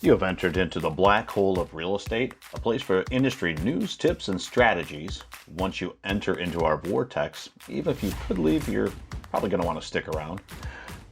You have entered into the black hole of real estate, a place for industry news, tips, and strategies. Once you enter into our vortex, even if you could leave, you're probably going to want to stick around.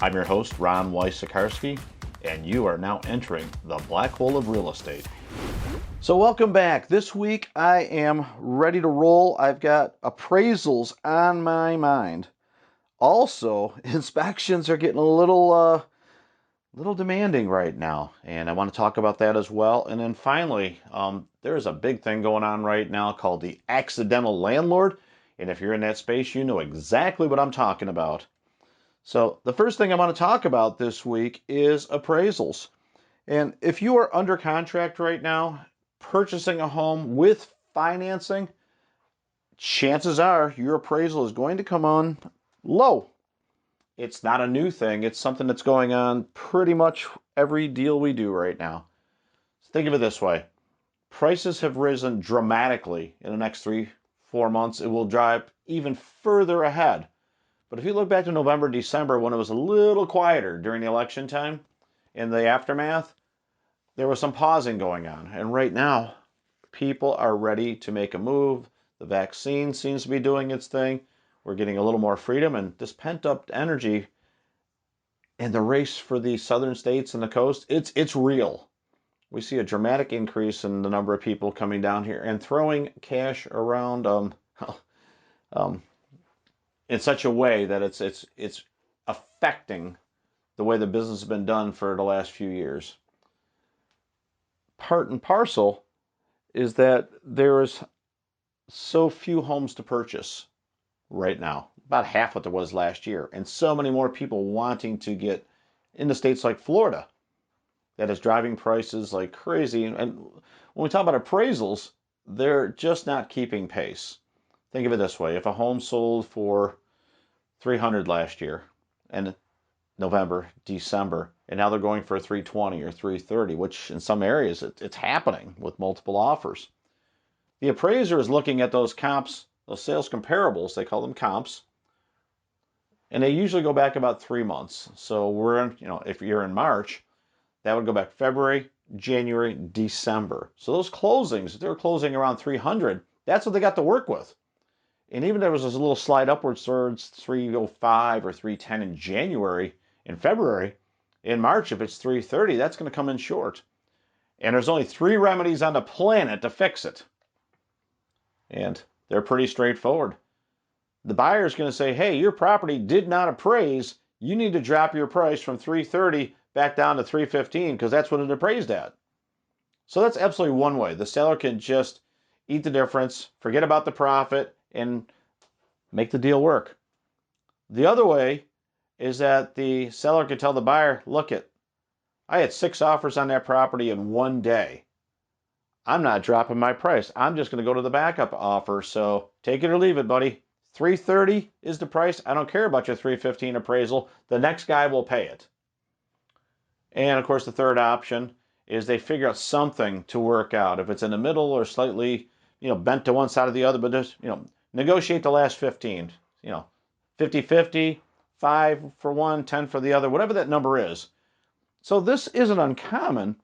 I'm your host, Ron Weiss-Sikarski, and you are now entering the black hole of real estate. So welcome back. This week I am ready to roll. I've got appraisals on my mind. Also, inspections are getting a little demanding right now, and I want to talk about that as well. And then finally, there's a big thing going on right now called the accidental landlord, and if you're in that space, you know exactly what I'm talking about. So the first thing I want to talk about this week is appraisals. And if you are under contract right now, purchasing a home with financing, chances are your appraisal is going to come on low. It's not a new thing. It's something that's going on pretty much every deal we do right now. So think of it this way. Prices have risen dramatically in the next 3-4 months. It will drive even further ahead. But if you look back to November, December, when it was a little quieter during the election time, in the aftermath, there was some pausing going on. And right now, people are ready to make a move. The vaccine seems to be doing its thing. We're getting a little more freedom, and this pent-up energy and the race for the southern states and the coast, it's real. We see a dramatic increase in the number of people coming down here and throwing cash around in such a way that it's affecting the way the business has been done for the last few years. Part and parcel is that there is so few homes to purchase right now, about half what there was last year, and so many more people wanting to get into states like Florida that is driving prices like crazy. And when we talk about appraisals, they're just not keeping pace. Think of it this way. If a home sold for $300 last year in November, December, and now they're going for $320 or $330, which in some areas it's happening with multiple offers. The appraiser is looking at those comps, those sales comparables, they call them comps, and they usually go back about 3 months. So we're in, if you're in March, that would go back February, January, December. So those closings, if they're closing around 300, that's what they got to work with. And even there was this little slide upwards towards 305 or 310 in January, in February, in March, if it's 330, that's going to come in short. And there's only 3 remedies on the planet to fix it. And they're pretty straightforward. The buyer is going to say, hey, your property did not appraise. You need to drop your price from 330 back down to 315 because that's what it appraised at. So that's absolutely one way. The seller can just eat the difference, forget about the profit, and make the deal work. The other way is that the seller can tell the buyer, look I had 6 offers on that property in one day. I'm not dropping my price. I'm just going to go to the backup offer. So take it or leave it, buddy. 330 is the price. I don't care about your 315 appraisal. The next guy will pay it. And of course, the third option is they figure out something to work out. If it's in the middle or slightly, bent to one side or the other, but just, negotiate the last 15, 50-50, 5 for one, 10 for the other, whatever that number is. So this isn't uncommon,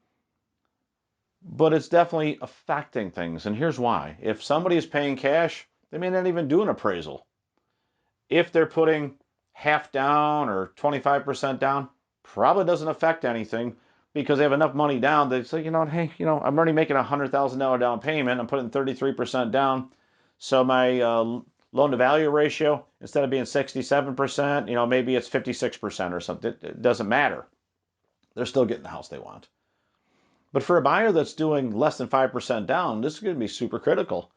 but it's definitely affecting things. And here's why. If somebody is paying cash, they may not even do an appraisal. If they're putting half down or 25% down, probably doesn't affect anything because they have enough money down. They say, hey, I'm already making a $100,000 down payment. I'm putting 33% down. So my loan to value ratio, instead of being 67%, maybe it's 56% or something. It doesn't matter. They're still getting the house they want. But for a buyer that's doing less than 5% down, this is going to be super critical.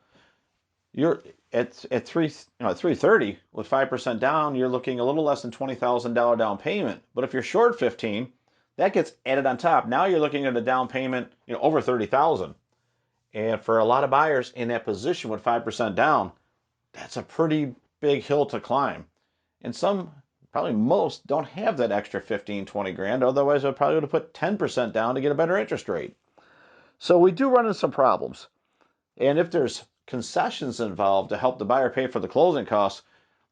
You're at 330 with 5% down, you're looking a little less than $20,000 down payment. But if you're short 15, that gets added on top. Now you're looking at a down payment, over $30,000. And for a lot of buyers in that position with 5% down, that's a pretty big hill to climb. And some, probably most, don't have that extra 15, 20 grand. Otherwise, I probably would have put 10% down to get a better interest rate. So we do run into some problems. And if there's concessions involved to help the buyer pay for the closing costs,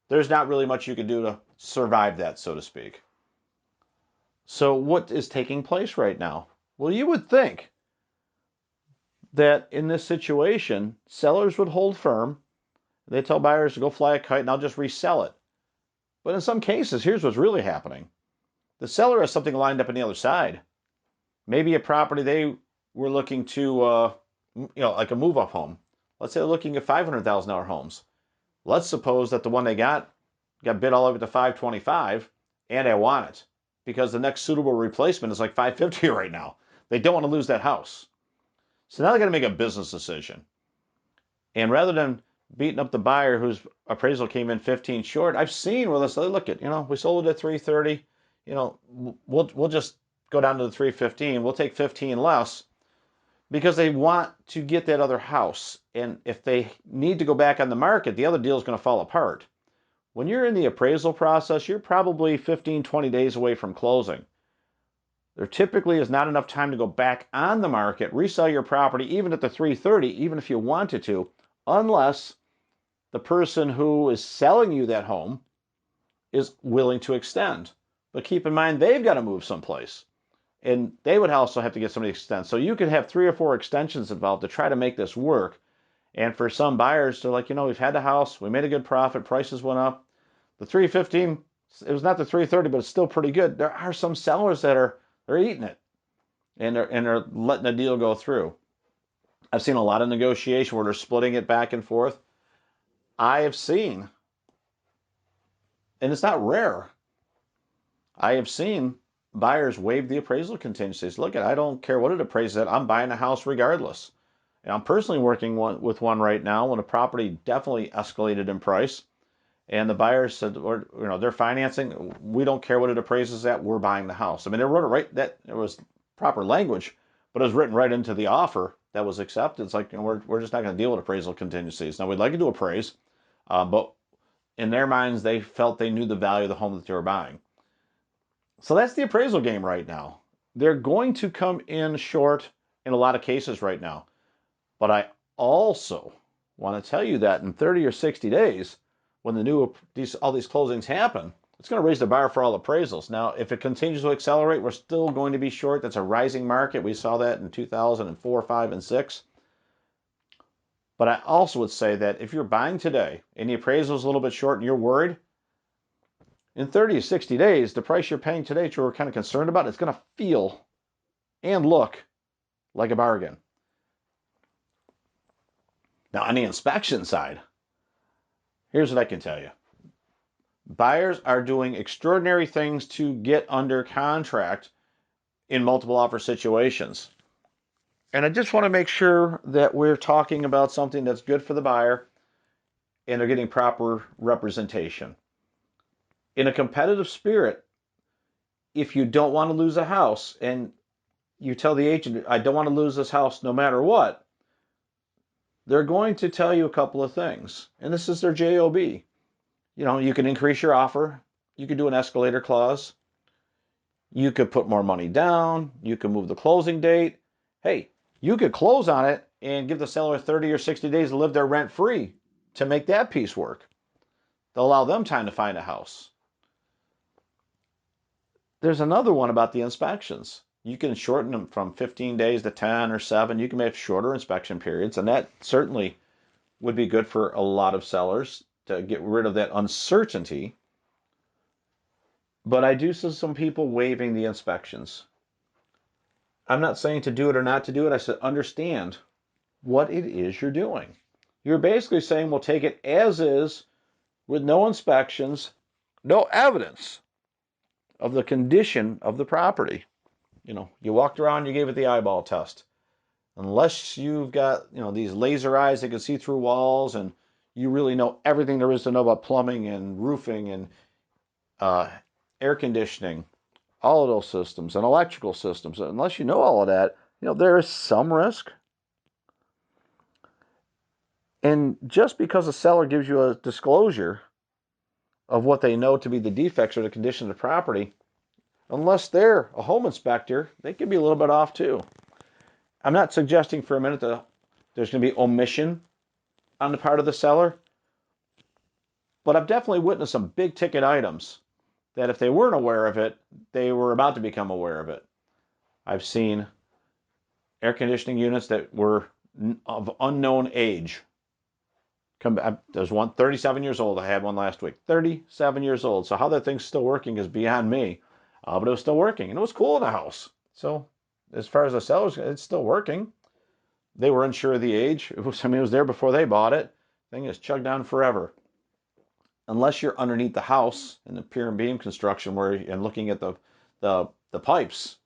there's not really much you can do to survive that, so to speak. So what is taking place right now? Well, you would think that in this situation, sellers would hold firm. They tell buyers to go fly a kite and I'll just resell it. But in some cases, here's what's really happening. The seller has something lined up on the other side. Maybe a property they were looking to, like a move up home. Let's say they're looking at $500,000 homes. Let's suppose that the one they got bid all over to 525, and I want it because the next suitable replacement is like 550 right now. They don't want to lose that house. So now they got to make a business decision. And rather than beating up the buyer whose appraisal came in 15 short, I've seen where they say, look at, we sold it at 330, we'll just go down to the 315. We'll take 15 less because they want to get that other house. And if they need to go back on the market, the other deal is going to fall apart. When you're in the appraisal process, you're probably 15, 20 days away from closing. There typically is not enough time to go back on the market, resell your property, even at the 330, even if you wanted to, unless the person who is selling you that home is willing to extend. But keep in mind, they've got to move someplace. And they would also have to get somebody to extend. So you could have 3 or 4 extensions involved to try to make this work. And for some buyers, they're like, we've had the house, we made a good profit, prices went up. The 315, it was not the 330, but it's still pretty good. There are some sellers that they're eating it, and they're letting the deal go through. I've seen a lot of negotiation where they're splitting it back and forth. I have seen, and it's not rare, I have seen buyers waive the appraisal contingencies. Look, I don't care what it appraises at. I'm buying a house regardless. And I'm personally working with one right now when a property definitely escalated in price. And the buyer said, they're financing. We don't care what it appraises at. We're buying the house. I mean, they wrote it right. That it was proper language, but it was written right into the offer that was accepted. It's like, we're just not going to deal with appraisal contingencies. Now, we'd like you to appraise, but in their minds, they felt they knew the value of the home that they were buying. So that's the appraisal game right now. They're going to come in short in a lot of cases right now. But I also want to tell you that in 30 or 60 days, when all these closings happen, it's going to raise the bar for all appraisals. Now, if it continues to accelerate, we're still going to be short. That's a rising market. We saw that in 2004, 5, and 6. But I also would say that if you're buying today and the appraisal is a little bit short and you're worried, in 30 to 60 days, the price you're paying today that you're kind of concerned about, it's going to feel and look like a bargain. Now, on the inspection side, here's what I can tell you. Buyers are doing extraordinary things to get under contract in multiple offer situations. And I just want to make sure that we're talking about something that's good for the buyer and they're getting proper representation. In a competitive spirit, if you don't want to lose a house and you tell the agent, I don't want to lose this house no matter what, they're going to tell you a couple of things. And this is their JOB. You can increase your offer. You could do an escalator clause. You could put more money down. You could move the closing date. Hey, you could close on it and give the seller 30 or 60 days to live there rent-free to make that piece work. They'll allow them time to find a house. There's another one about the inspections. You can shorten them from 15 days to 10 or 7. You can make shorter inspection periods, and that certainly would be good for a lot of sellers to get rid of that uncertainty. But I do see some people waiving the inspections. I'm not saying to do it or not to do it. I said understand what it is you're doing. You're basically saying we'll take it as is with no inspections, no evidence of the condition of the property. You walked around, you gave it the eyeball test. Unless you've got, these laser eyes that can see through walls and you really know everything there is to know about plumbing and roofing and air conditioning, all of those systems and electrical systems, unless you know all of that, there is some risk. And just because a seller gives you a disclosure of what they know to be the defects or the condition of the property, unless they're a home inspector, they could be a little bit off too. I'm not suggesting for a minute that there's going to be omission on the part of the seller, but I've definitely witnessed some big ticket items that if they weren't aware of it, they were about to become aware of it. I've seen air conditioning units that were of unknown age. There's one 37 years old. I had one last week. 37 years old. So how that thing's still working is beyond me. But it was still working, and it was cool in the house. So as far as the sellers, it's still working. They were unsure of the age. It was there before they bought it. Thing is chugged on forever. Unless you're underneath the house in the pier and beam construction, and looking at the pipes,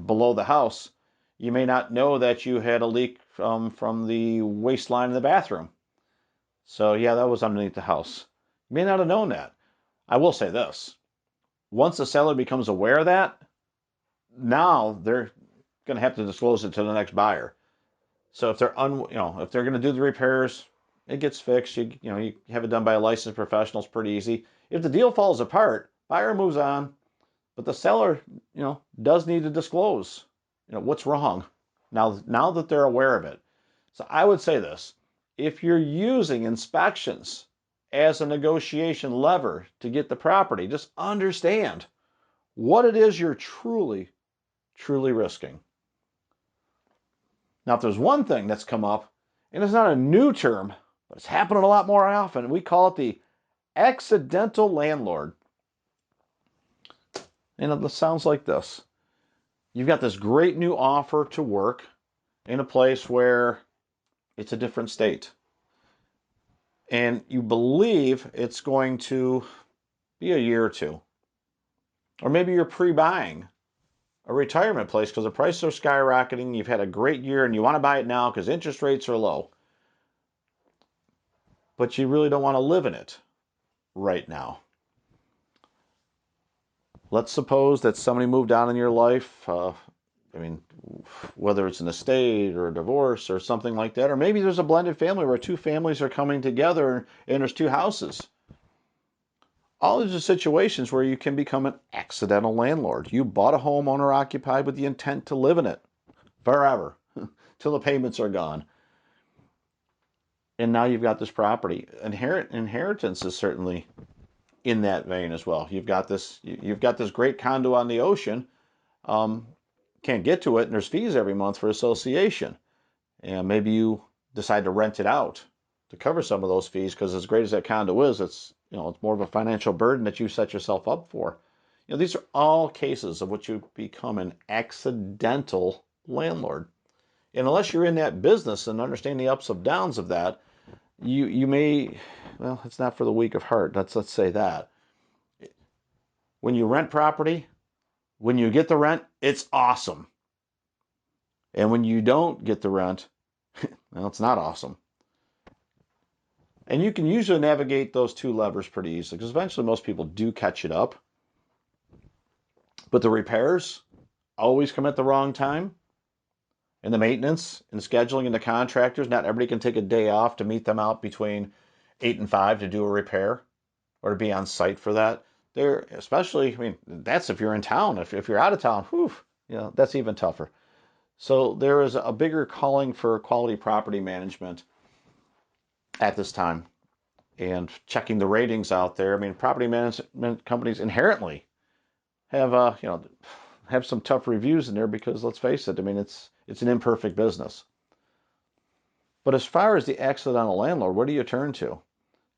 below the house, you may not know that you had a leak from the waste line in the bathroom. So yeah, that was underneath the house. You may not have known that. I will say this: once the seller becomes aware of that, now they're going to have to disclose it to the next buyer. So if they're if they're going to do the repairs, it gets fixed. You have it done by a licensed professional. It's pretty easy. If the deal falls apart, buyer moves on, but the seller, does need to disclose, what's wrong. Now that they're aware of it. So I would say this: if you're using inspections as a negotiation lever to get the property, just understand what it is you're truly, truly risking. Now, if there's one thing that's come up, and it's not a new term, but it's happening a lot more often, we call it the accidental landlord. And it sounds like this. You've got this great new offer to work in a place where it's a different state. And you believe it's going to be a year or two. Or maybe you're pre-buying a retirement place because the prices are skyrocketing. You've had a great year and you want to buy it now because interest rates are low. But you really don't want to live in it right now. Let's suppose that somebody moved out in your life. Whether it's an estate or a divorce or something like that, or maybe there's a blended family where two families are coming together and there's two houses. All these are situations where you can become an accidental landlord. You bought a home owner occupied with the intent to live in it forever, till the payments are gone. And now you've got this property. Inheritance is certainly in that vein as well. You've got this great condo on the ocean. Can't get to it, and there's fees every month for association. And maybe you decide to rent it out to cover some of those fees, because as great as that condo is, it's more of a financial burden that you set yourself up for. These are all cases of which you become an accidental landlord. And unless you're in that business and understand the ups and downs of that, you may, it's not for the weak of heart. Let's say that. When you rent property, when you get the rent, it's awesome. And when you don't get the rent, it's not awesome. And you can usually navigate those two levers pretty easily, because eventually most people do catch it up. But the repairs always come at the wrong time. And the maintenance and scheduling and the contractors, not everybody can take a day off to meet them out between 8 and 5 to do a repair or to be on site for that. That's if you're in town. If you're out of town, that's even tougher. So there is a bigger calling for quality property management at this time, and checking the ratings out there. Property management companies inherently have have some tough reviews in there, because let's face it, it's an imperfect business. But as far as the accidental landlord, where do you turn to?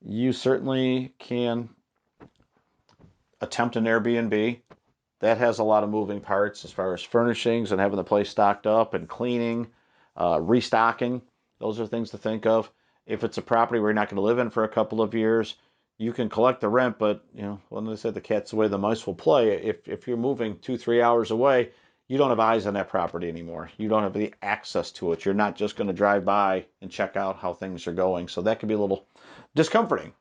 You certainly can attempt an Airbnb. That has a lot of moving parts as far as furnishings and having the place stocked up and cleaning, restocking. Those are things to think of. If it's a property where you're not going to live in for a couple of years, you can collect the rent, but when they say the cat's away, the mice will play. If you're moving 2-3 hours away, you don't have eyes on that property anymore. You don't have the access to it. You're not just going to drive by and check out how things are going. So that can be a little discomforting.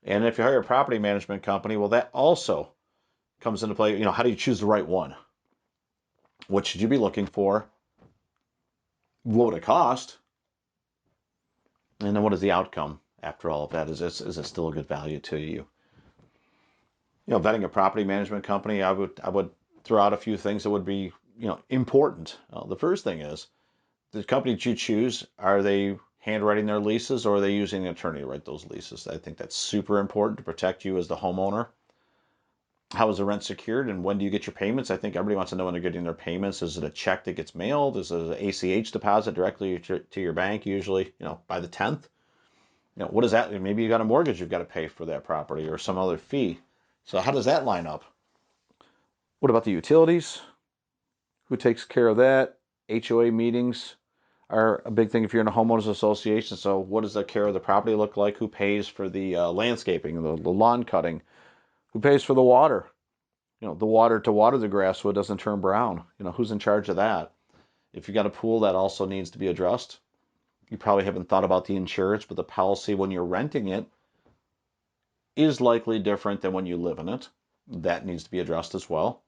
And if you hire a property management company, well, that also comes into play. How do you choose the right one? What should you be looking for? What would it cost? And then what is the outcome after all of that? Is it still a good value to you? Vetting a property management company, I would throw out a few things that would be important. The first thing is, the company that you choose, are they handwriting their leases, or are they using an attorney to write those leases? I think that's super important to protect you as the homeowner. How is the rent secured, and when do you get your payments? I think everybody wants to know when they're getting their payments. Is it a check that gets mailed? Is it an ACH deposit directly to your bank, usually, by the 10th? What does that mean? Maybe you got a mortgage you've got to pay for that property or some other fee. So how does that line up? What about the utilities? Who takes care of that? HOA meetings are a big thing if you're in a homeowners association. So what does the care of the property look like? Who pays for the landscaping, the lawn cutting? Who pays for the water? The water to water the grass so it doesn't turn brown. Who's in charge of that? If you got a pool, that also needs to be addressed. You probably haven't thought about the insurance, but the policy when you're renting it is likely different than when you live in it. That needs to be addressed as well.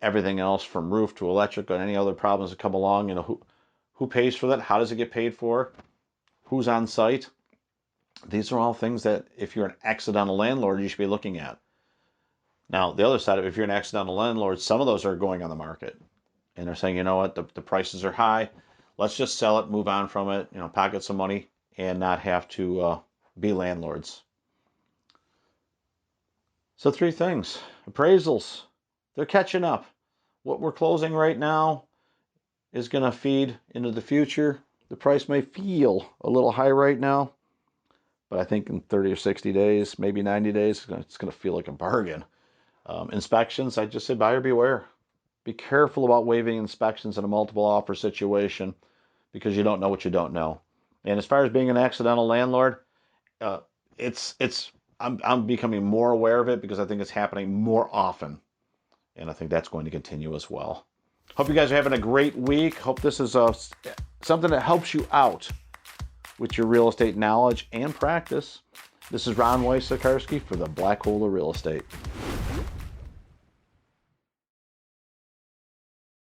Everything else from roof to electric and any other problems that come along, who pays for that? How does it get paid for? Who's on site? These are all things that if you're an accidental landlord, you should be looking at. Now, the other side of it, if you're an accidental landlord, some of those are going on the market. And they're saying, you know what, the prices are high. Let's just sell it, move on from it, pocket some money, and not have to be landlords. So 3 things. Appraisals. They're catching up. What we're closing right now is going to feed into the future. The price may feel a little high right now, but I think in 30 or 60 days, maybe 90 days, it's going to feel like a bargain. Inspections, I just say buyer beware. Be careful about waiving inspections in a multiple offer situation because you don't know what you don't know. And as far as being an accidental landlord, I'm becoming more aware of it because I think it's happening more often. And I think that's going to continue as well. Hope you guys are having a great week. Hope this is something that helps you out with your real estate knowledge and practice. This is Ron Wojciechowski for the Black Hole of Real Estate.